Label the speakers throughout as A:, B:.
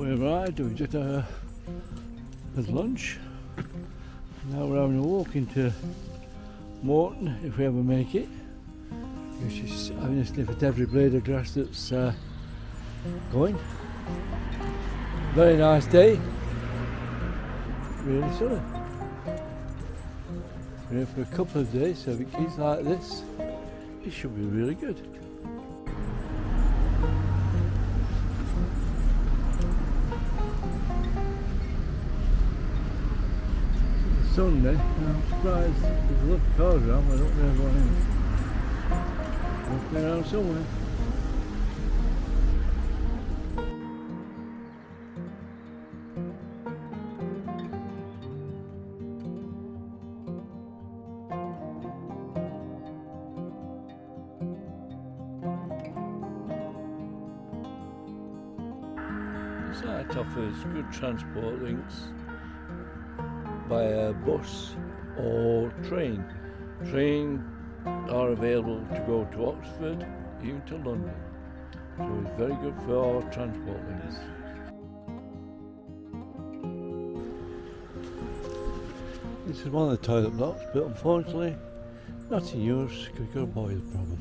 A: we arrived, we just had lunch. Now we're having a walk into Moreton, if we ever make it. We're just having a sniff at every blade of grass that's going. Very nice day. Really sunny. We're here for a couple of days, so if it keeps like this, it should be really good. It's Sunday, I'm surprised there's a lot of cars around, but I don't know everyone is. Walking around somewhere. The site offers good transport links via bus or train. Train are available to go to Oxford, even to London. So it's very good for our transport links. This is one of the toilet blocks, but unfortunately not in use because we've got a boiler problem.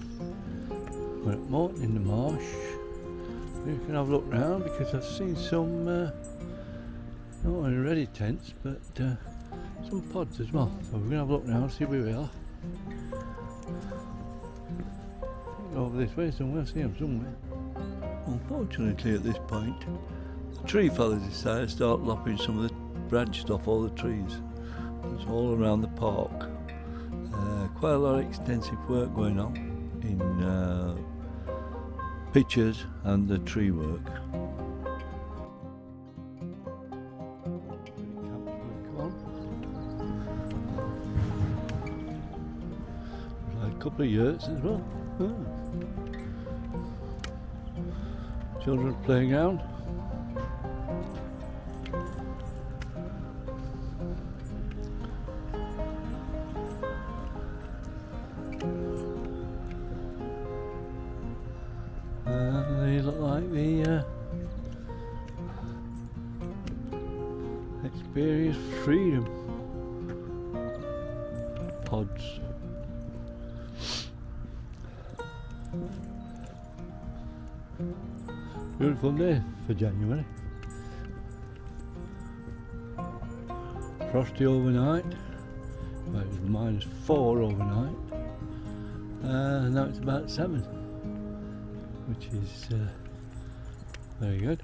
A: We're at Moreton in the Marsh. You can have a look round because I've seen some, not only ready tents, but some pods as well. So we're going to have a look round, see where we are. Over this way somewhere, see them somewhere. Unfortunately at this point, the tree fellas decided to start lopping some of the branches off all the trees. It's all around the park. Quite a lot of extensive work going on in pictures and the tree work. Like a couple of yurts as well. Children's playground. They look like the Experience Freedom pods. Beautiful day for January. Frosty overnight. Well, it was -4 overnight. Now it's about 7, which is very good.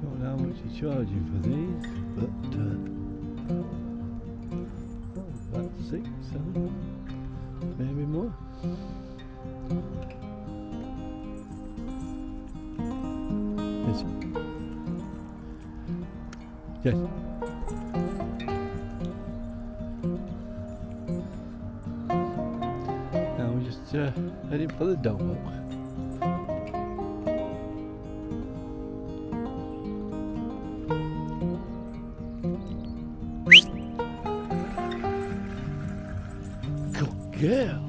A: Don't know how much you're charging for these, but about 6, 7, maybe more. Yes. Yes. Now we're just heading for the dog walk. Good girl.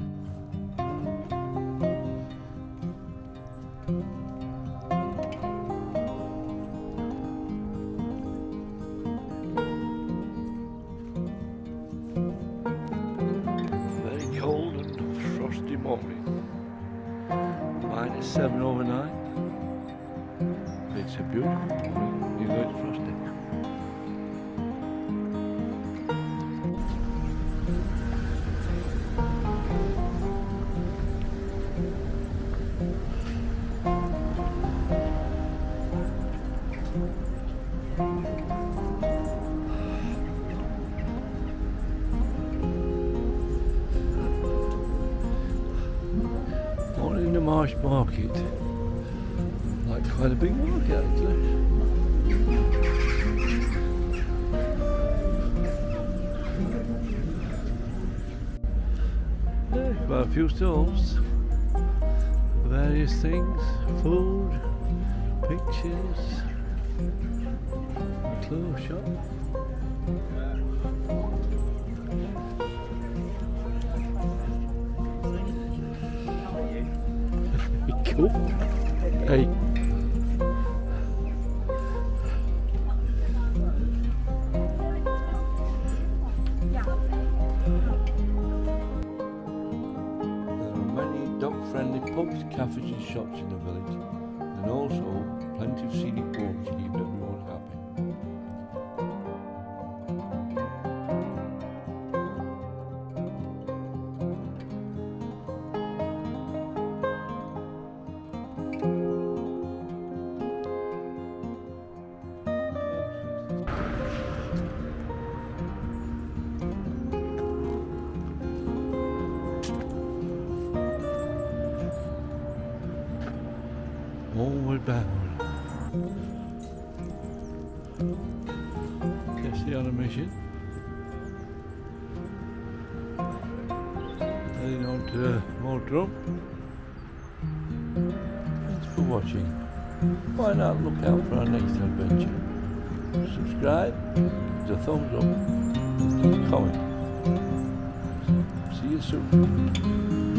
A: Cold and frosty morning. -7 overnight. It's a beautiful morning, even though it's frosty. In the Marsh market, like quite a big market actually. Yeah, quite a few stalls. various things, food, pictures, a clothes shop. Cool. Hey. Dog-friendly pubs, cafes and shops in the village, and also plenty of scenic walks to keep everyone happy. Homeward bound. Jessie on a mission. Heading on to Moreton. Thanks for watching. Why not look out for our next adventure? Subscribe, give us a thumbs up, leave a comment. See you soon.